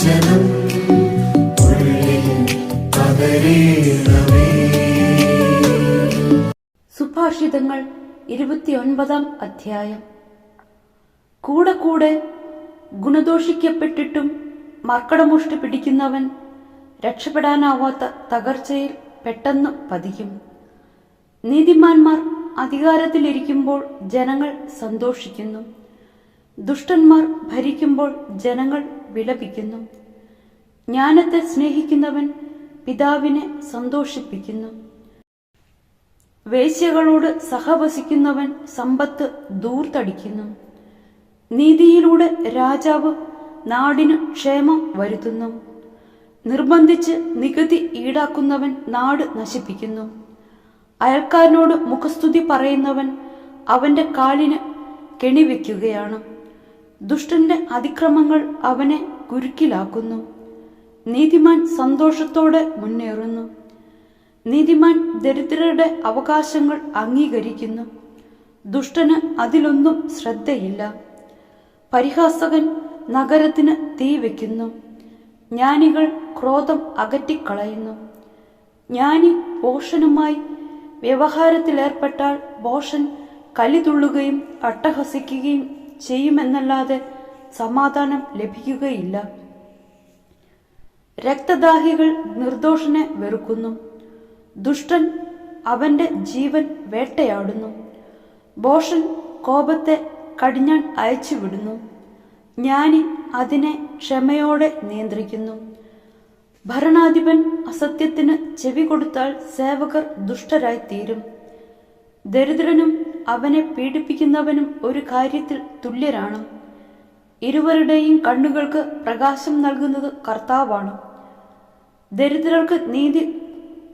വചനം ഉള്ളിൽ പകരേണമേ. സുഭാഷിതങ്ങൾ 29-ാം അധ്യായം. കൂടെ കൂടെ ഗുണദോഷിക്കപ്പെട്ടിട്ടും മർക്കടമുഷ്ടി പിടിക്കുന്നവൻ രക്ഷപ്പെടാനാവാത്ത തകർച്ചയിൽ പെട്ടെന്ന് പതിക്കും. നീതിമാന്മാർ അധികാരത്തിലിരിക്കുമ്പോൾ ജനങ്ങൾ സന്തോഷിക്കുന്നു. ദുഷ്ടന്മാർ ഭരിക്കുമ്പോൾ ജനങ്ങൾ വിലപിക്കുന്നു. ജ്ഞാനത്തെ സ്നേഹിക്കുന്നവൻ പിതാവിനെ സന്തോഷിപ്പിക്കുന്നു. വേശ്യകളോട് സഹവസിക്കുന്നവൻ സമ്പത്ത് ധൂർത്തടിക്കുന്നു. നീതിയിലൂടെ രാജാവ് നാടിന് ക്ഷേമം വരുത്തുന്നു. നിർബന്ധിച്ച് നികുതി ഈടാക്കുന്നവൻ നാട് നശിപ്പിക്കുന്നു. അയൽക്കാരനോട് മുഖസ്തുതി പറയുന്നവൻ അവന്റെ കാലിന് കെണിവെക്കുകയാണ്. ദുഷ്ടന്റെ അതിക്രമങ്ങൾ അവനെ കുരുക്കിലാക്കുന്നു. നീതിമാൻ സന്തോഷത്തോടെ മുന്നേറുന്നു. നീതിമാൻ ദരിദ്രരുടെ അവകാശങ്ങൾ അംഗീകരിക്കുന്നു. ദുഷ്ടന് അതിലൊന്നും ശ്രദ്ധയില്ല. പരിഹാസകൻ നഗരത്തിന് തീ വയ്ക്കുന്നു. ജ്ഞാനികൾ ക്രോധം അകറ്റിക്കളയുന്നു. ജ്ഞാനി ഭോഷനുമായി വ്യവഹാരത്തിലേർപ്പെട്ടാൽ ഭോഷൻ കലിതുള്ളുകയും അട്ടഹസിക്കുകയും ചെയ്യുമെന്നല്ലാതെ സമാധാനം ലഭിക്കുകയില്ല. രക്തദാഹികൾ നിർദോഷനെ വെറുക്കുന്നു. ദുഷ്ടൻ അവന്റെ ജീവൻ വേട്ടയാടുന്നു. ഭോഷൻ കോപത്തെ കടിഞ്ഞാൻ അയച്ചുവിടുന്നു. ജ്ഞാനി അതിനെ ക്ഷമയോടെ നിയന്ത്രിക്കുന്നു. ഭരണാധിപൻ അസത്യത്തിന് ചെവി കൊടുത്താൽ സേവകർ ദുഷ്ടരായി തീരും. ദരിദ്രനും അവനെ പീഡിപ്പിക്കുന്നവനും ഒരു കാര്യത്തിൽ തുല്യരാണ്. ഇരുവരുടെയും കണ്ണുകൾക്ക് പ്രകാശം നൽകുന്നത് കർത്താവാണ്. ദരിദ്രർക്ക് നീതി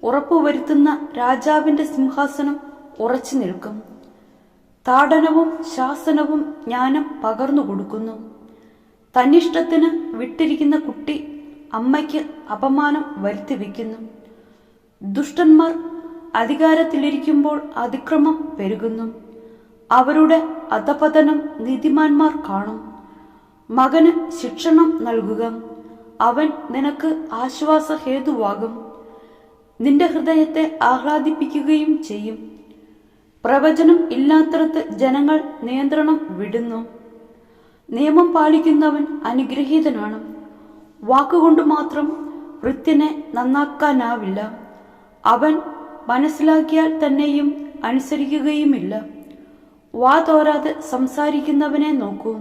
ഉറപ്പുവരുത്തുന്ന രാജാവിന്റെ സിംഹാസനം ഉറച്ചു നിൽക്കും. താഡനവും ശാസനവും ജ്ഞാനം പകർന്നു കൊടുക്കുന്നു. തന്നിഷ്ടത്തിന് വിട്ടിരിക്കുന്ന കുട്ടി അമ്മയ്ക്ക് അപമാനം വരുത്തിവെക്കുന്നു. ദുഷ്ടന്മാർ അധികാരത്തിലിരിക്കുമ്പോൾ അതിക്രമം പെരുകുന്നു. അവരുടെ അധപതനം നീതിമാന്മാർ കാണും. മകന് ശിക്ഷണം നൽകുക, അവൻ നിനക്ക് ആശ്വാസഹേതുവാകും. നിന്റെ ഹൃദയത്തെ ആഹ്ലാദിപ്പിക്കുകയും ചെയ്യും. പ്രവചനം ഇല്ലാത്തടത്ത് ജനങ്ങൾ നിയന്ത്രണം വിടുന്നു. നിയമം പാലിക്കുന്നവൻ അനുഗ്രഹീതനാണ്. വാക്കുകൊണ്ട് മാത്രം വൃത്യനെ നന്നാക്കാനാവില്ല. അവൻ മനസ്സിലാക്കിയാൽ തന്നെയും അനുസരിക്കുകയുമില്ല. വാ തോരാതെ സംസാരിക്കുന്നവനെ നോക്കൂ.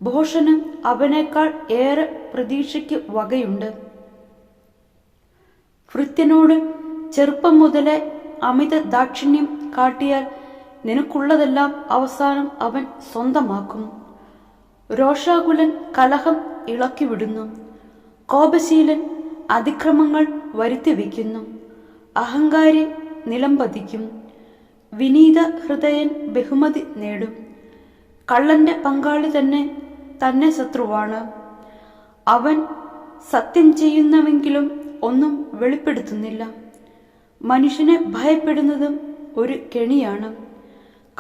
ഭോഷന് അവനേക്കാൾ ഏറെ പ്രതീക്ഷയ്ക്ക് വകയുണ്ട്. ഭൃത്യനോട് ചെറുപ്പം മുതലേ അമിത ദാക്ഷിണ്യം കാട്ടിയാൽ നിനക്കുള്ളതെല്ലാം അവസാനം അവൻ സ്വന്തമാക്കും. രോഷാകുലൻ കലഹം ഇളക്കിവിടുന്നു. കോപശീലൻ അതിക്രമങ്ങൾ വരുത്തിവെക്കുന്നു. അഹങ്കാരി നിലംപതിക്കും. വിനീത ഹൃദയൻ ബഹുമതി നേടും. കള്ളന്റെ പങ്കാളി തന്നെ ശത്രുവാണ്. അവൻ സത്യം ചെയ്യുന്നുവെങ്കിലും ഒന്നും വെളിപ്പെടുത്തുന്നില്ല. മനുഷ്യനെ ഭയപ്പെടുന്നതും ഒരു കെണിയാണ്.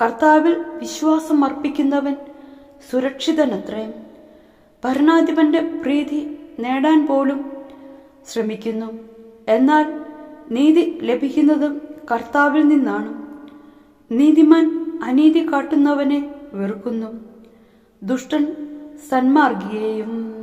കർത്താവിൽ വിശ്വാസം അർപ്പിക്കുന്നവൻ സുരക്ഷിതനത്രേ. ഭരണാധിപന്റെ പ്രീതി നേടാൻ പോലും ശ്രമിക്കുന്നു. എന്നാൽ നീതി ലഭിക്കുന്നതും കർത്താവിൽ നിന്നാണ്. നീതിമാൻ അനീതി കാട്ടുന്നവനെ വെറുക്കുന്നു. ദുഷ്ടൻ സന്മാർഗിയെയും.